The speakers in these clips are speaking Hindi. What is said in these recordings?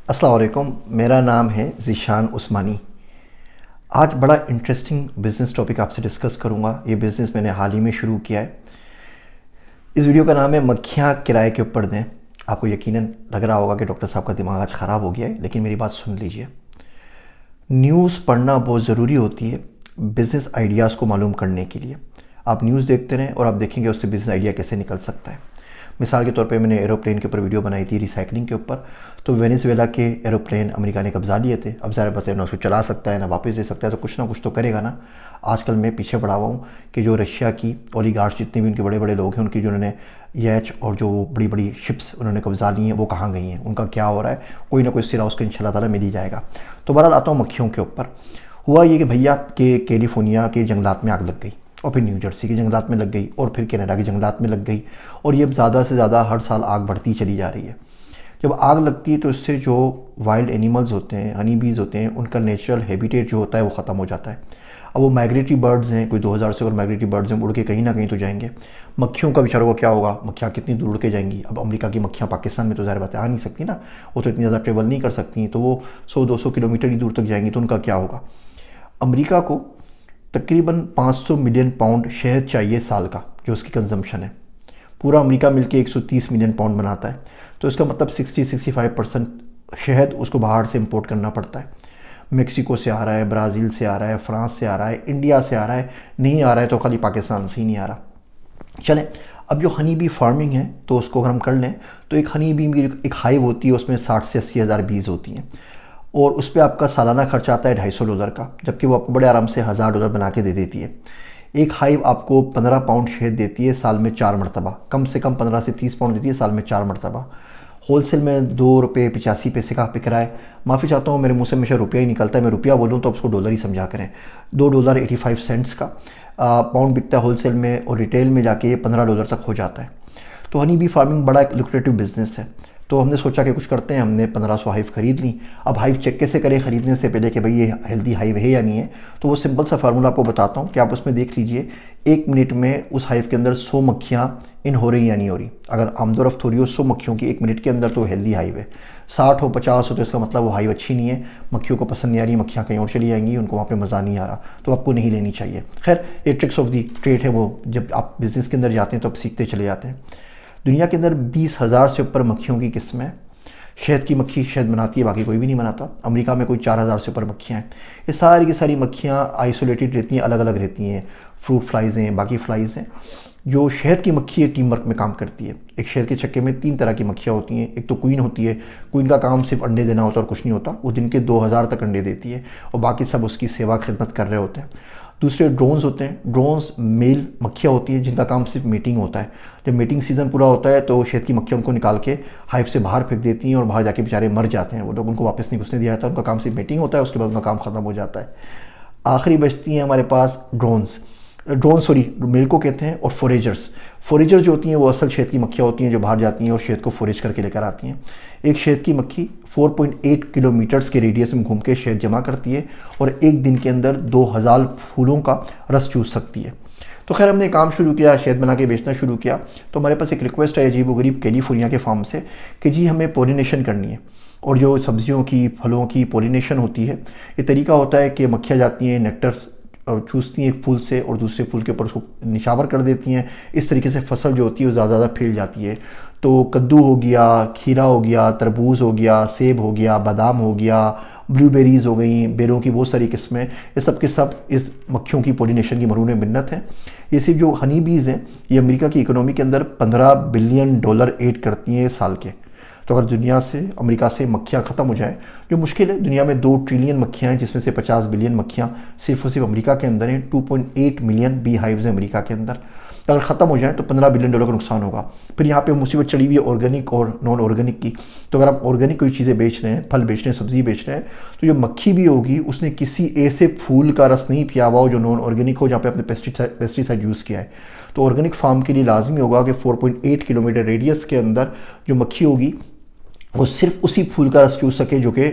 अस्सलाम वालेकुम, मेरा नाम है ज़ीशान उस्मानी। आज बड़ा इंटरेस्टिंग बिज़नेस टॉपिक आपसे डिस्कस करूंगा। ये बिज़नेस मैंने हाल ही में शुरू किया है। इस वीडियो का नाम है मक्खियाँ किराए के ऊपर दें। आपको यकीनन लग रहा होगा कि डॉक्टर साहब का दिमाग आज ख़राब हो गया है, लेकिन मेरी बात सुन लीजिए। न्यूज़ पढ़ना बहुत ज़रूरी होती है बिज़नेस आइडियाज़ को मालूम करने के लिए। आप न्यूज़ देखते रहें और आप देखेंगे उससे बिज़नेस आइडिया कैसे निकल सकता है। मिसाल के तौर पे मैंने एरोप्लेन के ऊपर वीडियो बनाई थी रिसाइकलिंग के ऊपर। तो वेनेजुएला के एरोप्लेन अमेरिका ने कब्जा लिए थे। अब ज़ाहिर बात है ना उसको चला सकता है ना वापस दे सकता है, तो कुछ ना कुछ तो करेगा ना। आजकल मैं पीछे पड़ा हुआ हूँ कि जो रशिया की ओलिगार्ड्स जितने भी उनके बड़े बड़े लोग हैं, उनकी जो उन्होंने यच और जो बड़ी बड़ी शिप्स उन्होंने कब्जा ली हैं, वो कहाँ गई हैं, उनका क्या हो रहा है, कोई ना कोई सिरा उसको इंशाल्लाह ताला मिल ही जाएगा। तो बहरहाल आता हूँ मक्खियों के ऊपर। हुआ ये कि भैया के कैलिफोर्निया के जंगलात में आग लग गई, और फिर न्यू जर्सी के जंगलात में लग गई, और फिर कनाडा के जंगलात में लग गई, और ये अब ज़्यादा से ज़्यादा हर साल आग बढ़ती चली जा रही है। जब आग लगती है तो इससे जो वाइल्ड एनिमल्स होते हैं, हनी बीज होते हैं, उनका नेचुरल हैबिटेट जो होता है वो ख़त्म हो जाता है। अब वो माइग्रेटरी बर्ड्स हैं, कोई 2000 से और माइग्रेटरी बर्ड्स हैं, उड़ के कहीं ना कहीं तो जाएंगे। मक्खियों का बेचारों को क्या होगा, मक्खियाँ कितनी दूर उड़ के जाएंगी। अब अमेरिका की मक्खियाँ पाकिस्तान में तो ज़ाहिर बात है आ नहीं सकती ना, वो तो इतनी ज़्यादा ट्रेवल नहीं कर सकती, तो वो 100-200 किलोमीटर ही दूर तक जाएंगी, तो उनका क्या होगा। अमेरिका को तकरीबन 500 मिलियन पाउंड शहद चाहिए साल का, जो उसकी कंजम्पशन है। पूरा अमेरिका मिलके 130 मिलियन पाउंड बनाता है, तो इसका मतलब 60-65% शहद उसको बाहर से इंपोर्ट करना पड़ता है। मेक्सिको से आ रहा है, ब्राज़ील से आ रहा है, फ्रांस से आ रहा है, इंडिया से आ रहा है, नहीं आ रहा है तो खाली पाकिस्तान से ही नहीं आ रहा। चलें, अब जो हनी बी फार्मिंग है तो उसको अगर हम कर लें तो एक हनी बी की एक हाइव होती है, उसमें 60 से 80 हज़ार बीज होती हैं, और उस पर आपका सालाना खर्चा आता है $250 का, जबकि वो आपको बड़े आराम से $1000 बना के दे देती है। एक हाइव आपको 15 पाउंड शहद देती है साल में 4 मरतबा, कम से कम 15 से 30 पाउंड देती है साल में 4 मरतबा। होलसेल में ₹2.85 का बिक रहा है। माफ़ी चाहता हूँ, मेरे मुँह से हमेशा रुपया ही निकलता है, मैं रुपया बोलूँ तो उसको डॉलर ही समझा करें। $2.85 का पाउंड बिकता है होलसेल में, और रिटेल में जाके ये $15 तक हो जाता है। तो हनी बी फार्मिंग बड़ा एक लुक्रेटिव बिजनेस है। तो हमने सोचा कि कुछ करते हैं, हमने 1500 हाइव ख़रीद ली। अब हाइव चेक कैसे करें ख़रीदने से पहले कि भाई ये हेल्दी हाइव है या नहीं है, तो वो सिंपल सा फार्मूला आपको बताता हूँ कि आप उसमें देख लीजिए 1 मिनट में उस हाइव के अंदर 100 मक्खियाँ इन हो रही या नहीं हो रही। अगर आमदोरफ्त हो रही हो 100 मक्खियों की 1 मिनट के अंदर, तो हेल्दी हाइव है। 60 हो 50 हो तो इसका मतलब वो हाइव अच्छी नहीं है, मक्खियों को पसंद नहीं आ रही, मक्खियाँ कहीं और चली जाएंगी, उनको वहाँ पे मज़ा नहीं आ रहा, तो आपको नहीं लेनी चाहिए। खैर, ये ट्रिक्स ऑफ दी ट्रेड है, वो जब आप बिज़नेस के अंदर जाते हैं तो आप सीखते चले जाते हैं। दुनिया के अंदर 20,000 से ऊपर मक्खियों की किस्में हैं। शहद की मक्खी शहद बनाती है, बाकी कोई भी नहीं बनाता। अमेरिका में कोई 4000 से ऊपर मक्खियाँ हैं। ये सारी की सारी मक्खियाँ आइसोलेटेड रहती हैं, अलग अलग रहती हैं। फ्रूट फ्लाइज़ हैं, बाकी फ्लाइज़ हैं। जो शहद की मक्खी है टीम वर्क में काम करती है। एक शहद के चक्के में 3 तरह की मक्खियाँ होती हैं। एक तो क्वीन होती है, क्वीन का काम सिर्फ अंडे देना होता है और कुछ नहीं होता, वो दिन के 2000 तक अंडे देती है, और बाकी सब उसकी सेवा खिदमत कर रहे होते हैं। दूसरे ड्रोन्स होते हैं। ड्रोन्स मेल मक्खियाँ होती हैं जिनका काम सिर्फ मीटिंग होता है। जब मीटिंग सीज़न पूरा होता है तो शहद की मक्खियाँ उनको निकाल के हाइव से बाहर फेंक देती हैं, और बाहर जाके बेचारे मर जाते हैं वो लोग, उनको वापस नहीं घुसने दिया जाता। उनका काम सिर्फ मीटिंग होता है, उसके बाद उनका काम ख़त्म हो जाता है। आखिरी बचती हैं हमारे पास मेल को कहते हैं, और फोरेजर्स। फोरेजर जो होती हैं वो असल शहद की मक्खियाँ होती हैं जो बाहर जाती हैं और शहद को फोरेज करके लेकर आती हैं। एक शहद की मक्खी 4.8 किलोमीटर्स के रेडियस में घूम के शहद जमा करती है, और एक दिन के अंदर 2000 फूलों का रस चूस सकती है। तो खैर, हमने काम शुरू किया, शहद बना के बेचना शुरू किया। तो हमारे पास एक रिक्वेस्ट है अजीबोगरीब कैलिफोर्निया के फार्म से कि जी हमें पोलिनेशन करनी है, और जो सब्जियों की फलों की पोलिनेशन होती है, ये तरीका होता है कि मक्खियाँ जाती हैं, नेक्टर्स चूसती हैं एक फूल से और दूसरे फूल के ऊपर उसको निशावर कर देती हैं। इस तरीके से फसल जो होती है वो ज़्यादा फैल जाती है। तो कद्दू हो गया, खीरा हो गया, तरबूज हो गया, सेब हो गया, बादाम हो गया, ब्लूबेरीज़ हो गई, बेरों की बहुत सारी किस्में, ये सब के सब इस मक्खियों की पोलिनेशन की मरून मिन्नत है। ये सिर्फ जो हनी बीज़ हैं, ये अमेरिका की इकोनॉमी के अंदर $15 बिलियन ऐड करती हैं साल के। तो अगर दुनिया से, अमेरिका से मक्खियाँ ख़त्म हो जाएँ, जो मुश्किल है, दुनिया में 2 ट्रिलियन मक्खियाँ हैं, जिसमें से 50 बिलियन मक्खियाँ सिर्फ और सिर्फ अमेरिका के अंदर हैं। 2.8 मिलियन बी हाइव्स हैं अमेरिका के अंदर। अगर ख़त्म हो जाए तो $15 बिलियन का नुकसान होगा। फिर यहाँ पे मुसीबत चढ़ी हुई है ऑर्गेनिक और नॉन ऑर्गेनिक की। तो अगर आप ऑर्गेनिक कोई चीज़ें बेच रहे हैं, फल बेच रहे हैं, सब्ज़ी बेच रहे हैं, तो जो मक्खी भी होगी उसने किसी ऐसे फूल का रस नहीं पिया हुआ हो जो नॉन ऑर्गेनिक हो, जहाँ पे आपने पेस्टिसाइड यूज़ किया है। तो ऑर्गेनिक फार्म के लिए लाजमी होगा कि 4.8 किलोमीटर रेडियस के अंदर जो मक्खी होगी वो सिर्फ उसी फूल का रस चूस सके जो कि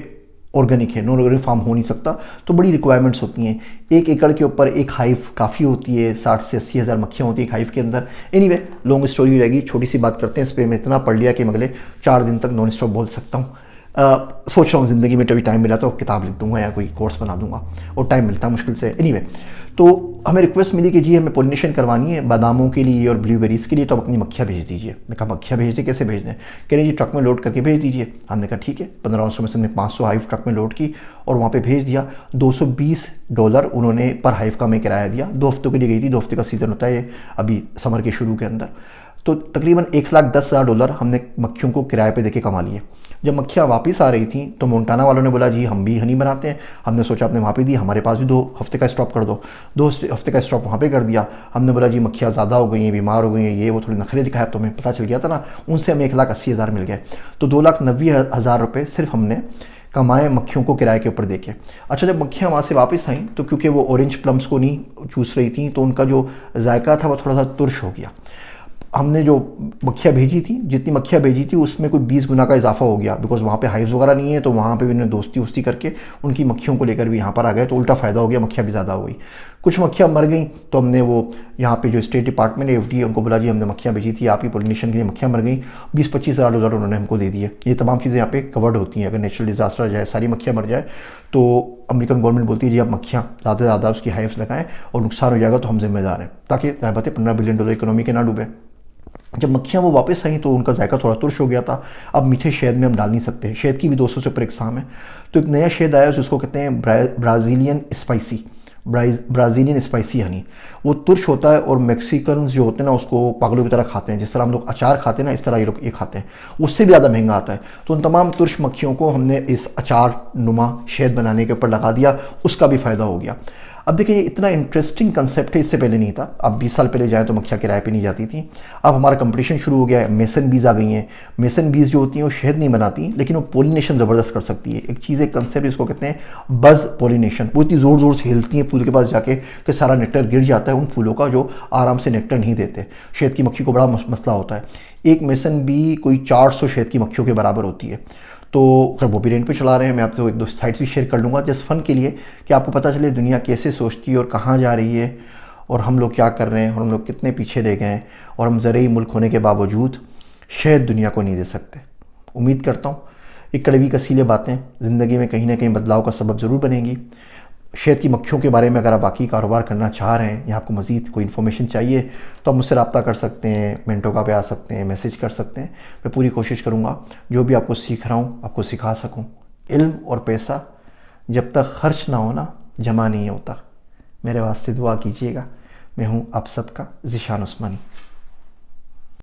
ऑर्गेनिक है, नॉन ऑर्गेनिक फार्म हो नहीं सकता। तो बड़ी रिक्वायरमेंट्स होती हैं। 1 एकड़ के ऊपर एक हाइव काफ़ी होती है, 60 से 80 हज़ार मक्खियाँ होती हैं एक हाइव के अंदर। एनीवे, लॉन्ग स्टोरी हो जाएगी, छोटी सी बात करते हैं। इस पर मैं इतना पढ़ लिया कि मैं अगले 4 दिन तक नॉन स्टॉप बोल सकता हूँ। सोच रहा हूँ ज़िंदगी में कभी टाइम मिला तो किताब लिख दूंगा या कोई कोर्स बना दूंगा, और टाइम मिलता है मुश्किल से। एनीवे, तो हमें रिक्वेस्ट मिली कि जी हमें पोलिनेशन करवानी है बादामों के लिए और ब्लूबेरीज़ के लिए, तो आप अपनी मक्खियाँ भेज दीजिए। मैं कहा मक्खियाँ भेज दें, कैसे भेज दें? कह रहे जी ट्रक में लोड करके भेज दीजिए। हमने कहा ठीक है। 1500 में से हमने 500 हाइव ट्रक में लोड की और वहाँ पे भेज दिया। $220 उन्होंने पर हाइव का हमें किराया दिया। 2 हफ्तों के लिए गई थी, 2 हफ्ते का सीज़न होता है ये अभी समर के शुरू के अंदर। तो तकरीबन $1,10,000 हमने मक्खियों को किराए पे देके कमा लिए। जब मक्खियाँ वापस आ रही थी तो मोन्टाना वालों ने बोला जी हम भी हनी बनाते हैं। हमने सोचा आपने वहाँ पे दी, हमारे पास भी 2 हफ्ते का स्टॉप कर दो। 2 हफ्ते का स्टॉप वहाँ पे कर दिया। हमने बोला जी मक्खियाँ ज़्यादा हो गई हैं, बीमार हो गई हैं, ये वो थोड़ी नखरे दिखाया, तो हमें पता चल गया था ना। उनसे हमें 1,80,000 मिल गए। तो 2,90,000 रुपये सिर्फ हमने कमाए मक्खियों को किराए के ऊपर देके। अच्छा, जब मक्खियाँ वहाँ से वापस आईं तो क्योंकि वो ऑरेंज प्लम्स को नहीं चूस रही थी तो उनका जो जायका था वो थोड़ा सा तुर्श हो गया। हमने जो मक्खियाँ भेजी थी, जितनी मक्खियाँ भेजी थी उसमें कोई 20 गुना का इजाफा हो गया, बिकॉज वहाँ पे हाइव्स वगैरह नहीं है। तो वहाँ पे भी उन्होंने दोस्ती वोस्ती करके उनकी मक्खियों को लेकर भी यहाँ पर आ गए, तो उल्टा फ़ायदा हो गया, मक्खियाँ भी ज़्यादा हो गई। कुछ मक्खियाँ मर गई तो हमने वो यहाँ पे जो स्टेट डिपार्टमेंट है FD उनको बोला जी हमने मक्खियाँ भेजी थी, आप ही पोलिनेशन के लिए मक्खियाँ मर गई। $20-25,000 उन्होंने हमको दे दिए। ये तमाम चीज़ें यहाँ पे कवर्ड होती हैं। अगर नेचुरल डिजास्टर आ जाए, सारी मक्खियाँ मर जाए, तो अमेरिकन गवर्नमेंट बोलती है जी आप मक्खियाँ ज़्यादा से ज़्यादा उसकी हाइव्स लगाएं और नुकसान हो जाएगा तो हम जिम्मेदार हैं, ताकि बात है $15 बिलियन इकोनॉमी के ना डूबे। जब मक्खियाँ वो वापस आई तो उनका जायका थोड़ा तुर्श हो गया था। अब मीठे शहद में हम डाल नहीं सकते, शहद की भी 200 से ऊपर इकसाम है। तो एक नया शहद आया जिसको कहते हैं ब्राज़ीलियन स्पाइसी हनी। वो तुर्श होता है और मैक्सिकन जो होते हैं ना उसको पागलों की तरह खाते हैं। जिस तरह हम लोग अचार खाते हैं ना, इस तरह ये लोग ये खाते हैं। उससे भी ज़्यादा महंगा आता है। तो उन तमाम तुर्श मक्खियों को हमने इस अचार नुमा शहद बनाने के ऊपर लगा दिया, उसका भी फ़ायदा हो गया। अब देखिए ये इतना इंटरेस्टिंग कंसेप्ट है, इससे पहले नहीं था। अब 20 साल पहले जाए तो मक्खियाँ किराए पे नहीं जाती थी। अब हमारा कंपटीशन शुरू हो गया है, मेसन बीज आ गई हैं। मेसन बीज जो होती हैं वो शहद नहीं बनाती, लेकिन वो पोलिनेशन ज़बरदस्त कर सकती है। एक चीज़, एक कंसेप्ट इसको कहते हैं बज़ पोलिनेशन। वो इतनी ज़ोर ज़ोर से हिलती हैं फूल के पास जाके कि सारा नेक्टर गिर जाता है उन फूलों का जो आराम से नेक्टर नहीं देते। शहद की मक्खी को बड़ा मसला होता है। एक मेसन बी कोई 400 शहद की मक्खियों के बराबर होती है। तो अगर वो भी रेंट पे चला रहे हैं, मैं आपसे 1-2 साइट्स भी शेयर कर लूँगा जस्ट फ़न के लिए, कि आपको पता चले दुनिया कैसे सोचती है और कहाँ जा रही है, और हम लोग क्या कर रहे हैं, और हम लोग कितने पीछे रह गए हैं, और हम ज़रूरी मुल्क होने के बावजूद शायद दुनिया को नहीं दे सकते। उम्मीद करता हूँ ये कड़वी कसीले बातें ज़िंदगी में कहीं ना कहीं बदलाव का सबब ज़रूर बनेंगी। शहद की मक्खियों के बारे में अगर आप बाकी कारोबार करना चाह रहे हैं या आपको मज़ीद कोई इन्फॉर्मेशन चाहिए तो आप मुझसे रब्ता कर सकते हैं, मेंटोका पे आ सकते हैं, मैसेज कर सकते हैं। मैं पूरी कोशिश करूँगा जो भी आपको सीख रहा हूँ आपको सिखा सकूँ। इल्म और पैसा जब तक खर्च ना होना जमा नहीं होता। मेरे वास्ते दुआ कीजिएगा। मैं हूँ आप सबका ज़िशान उस्मानी।